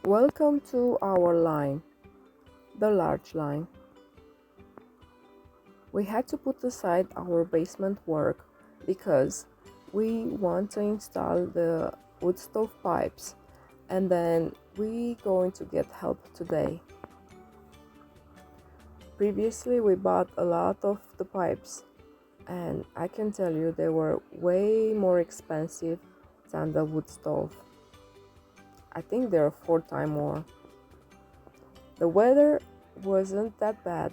Welcome to our line, the large line. We had to put aside our basement work because we want to install the wood stove pipes, and then we going to get help today. Previously we bought a lot of the pipes, and I can tell you they were way more expensive than the wood stove. I think they're 4 times more. The weather wasn't that bad,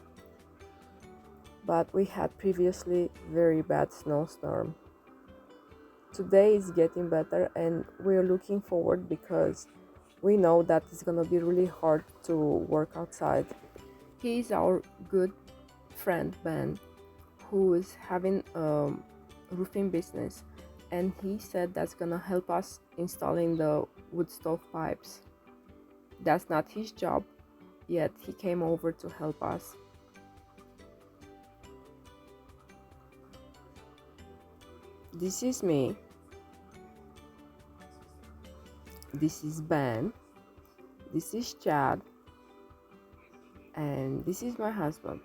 but we had previously very bad snowstorm. Today is getting better and we're looking forward because we know that it's gonna be really hard to work outside. He's our good friend Ben, who is having a roofing business, and he said that's gonna help us installing the wood stove pipes. That's not his job, yet he came over to help us. This is me. This is Ben. This is Chad. And this is my husband.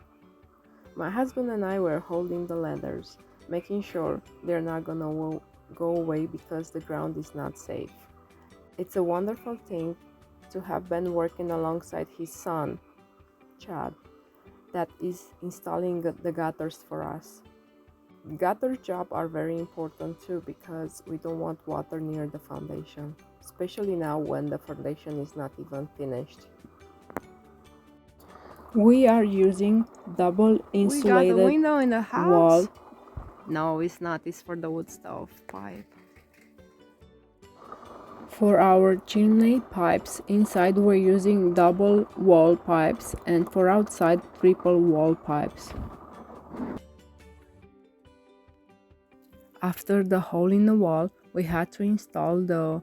My husband and I were holding the ladders, making sure they're not gonna go away because the ground is not safe. It's a wonderful thing to have Ben working alongside his son, Chad, that is installing the gutters for us. Gutter jobs are very important too because we don't want water near the foundation, especially now when the foundation is not even finished. We are using double insulated We got the window in the house. wall. No, it's not. It's for the wood stove pipe. For our chimney pipes, inside we're using double wall pipes, and for outside triple wall pipes. After the hole in the wall, we had to install the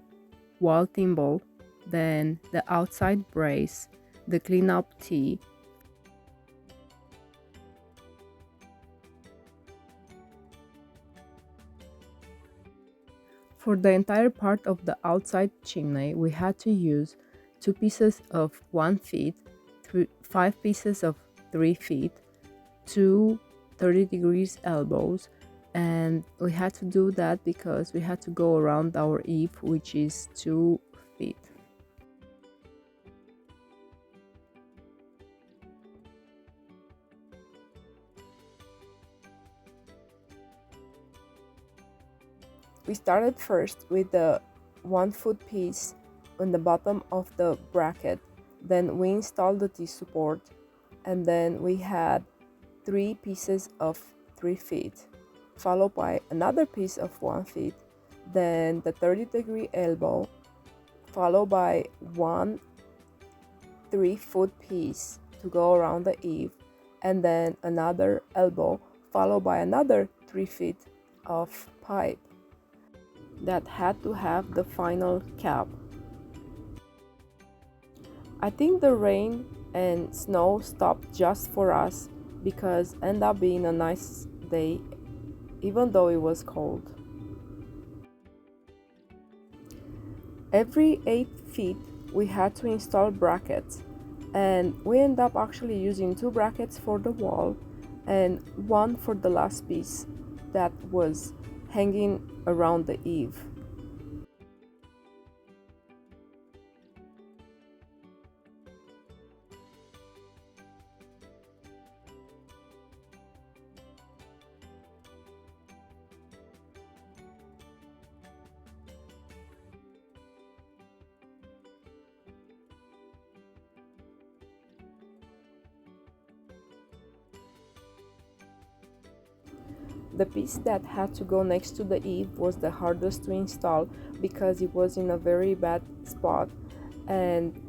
wall thimble, then the outside brace, the cleanup tee. For the entire part of the outside chimney, we had to use 2 pieces of 1 feet, 5 pieces of 3 feet, 2 30 degrees elbows, and we had to do that because we had to go around our eave, which is 2 feet. We started first with the 1-foot piece on the bottom of the bracket, then we installed the T-support, and then we had 3 pieces of 3 feet, followed by another piece of 1 feet, then the 30-degree elbow, followed by 1 3-foot piece to go around the eave, and then another elbow, followed by another 3 feet of pipe that had to have the final cap. I think the rain and snow stopped just for us because it ended up being a nice day even though it was cold. Every 8 feet we had to install brackets, and we ended up actually using 2 brackets for the wall and 1 for the last piece that was hanging around the eave. The piece that had to go next to the eave was the hardest to install because it was in a very bad spot, and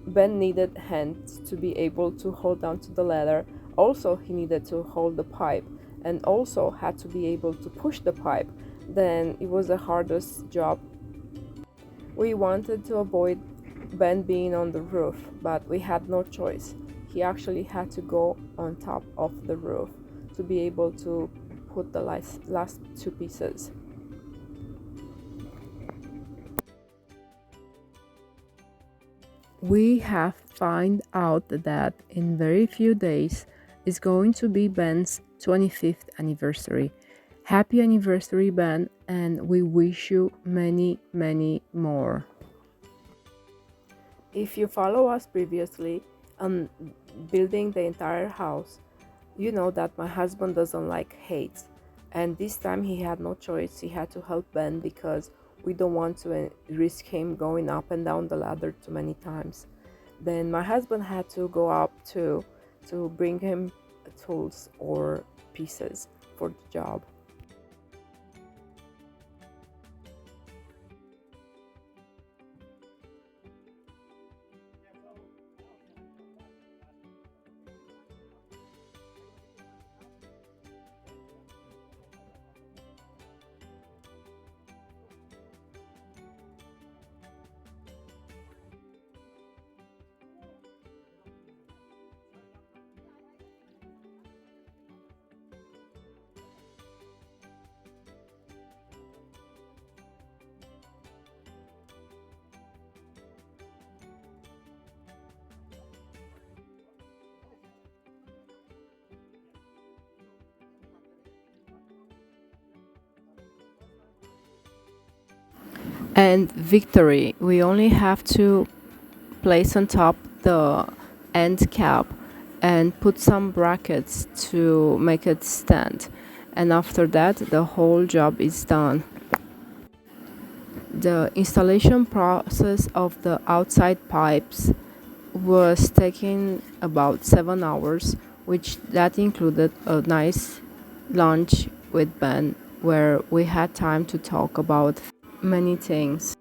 Ben needed hands to be able to hold down to the ladder. Also, he needed to hold the pipe and also had to be able to push the pipe. Then it was the hardest job. We wanted to avoid Ben being on the roof, but we had no choice. He actually had to go on top of the roof to be able to put the last 2 pieces. We have found out that in very few days is going to be Ben's 25th anniversary. Happy anniversary, Ben, and we wish you many, many more. If you follow us previously on building the entire house, you know that my husband doesn't like heights, and this time he had no choice. He had to help Ben because we don't want to risk him going up and down the ladder too many times. Then my husband had to go up too to bring him tools or pieces for the job. And victory, we only have to place on top the end cap and put some brackets to make it stand, and after that the whole job is done. The installation process of the outside pipes was taking about 7 hours, which that included a nice lunch with Ben where we had time to talk about many things.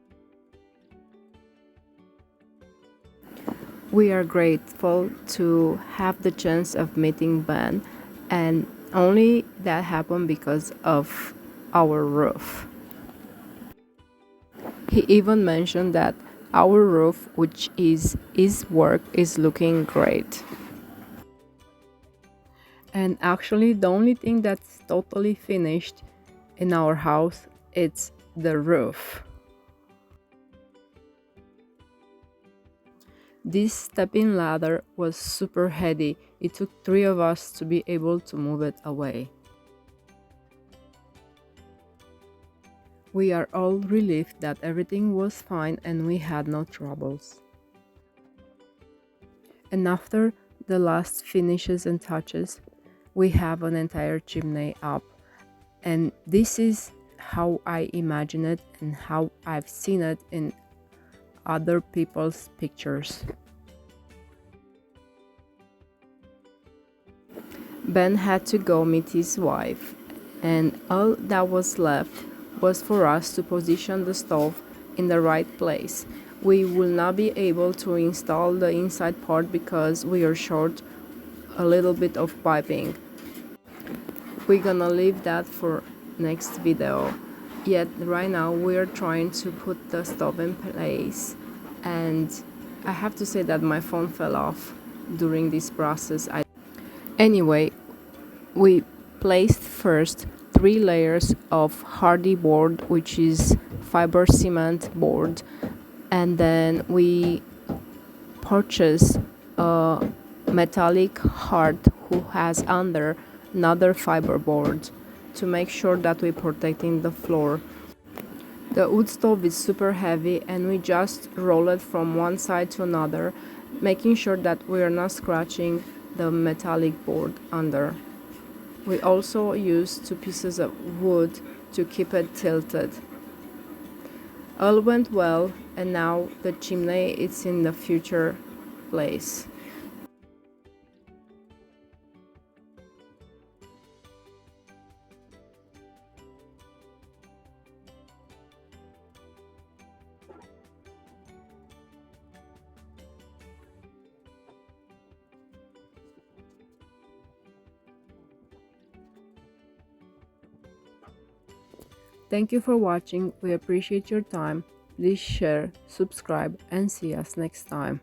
We are grateful to have the chance of meeting Ben, and only that happened because of our roof. He even mentioned that our roof, which is his work, is looking great. And actually, the only thing that's totally finished in our house, it's the roof. This stepping ladder was super heavy. It took 3 of us to be able to move it away. We are all relieved that everything was fine and we had no troubles. And after the last finishes and touches, we have an entire chimney up. And this is how I imagine it and how I've seen it in other people's pictures. Ben had to go meet his wife, and all that was left was for us to position the stove in the right place. We will not be able to install the inside part because we are short a little bit of piping. We're gonna leave that for next video. Yet right now we are trying to put the stove in place, and I have to say that my phone fell off during this process. Anyway, we placed first 3 layers of hardy board, which is fiber cement board, and then we purchased a metallic heart who has under another fiber board to make sure that we're protecting the floor. The wood stove is super heavy and we just roll it from one side to another, making sure that we are not scratching the metallic board under. We also used 2 pieces of wood to keep it tilted. All went well, and now the chimney is in the future place. Thank you for watching. We appreciate your time. Please share, subscribe, and see us next time.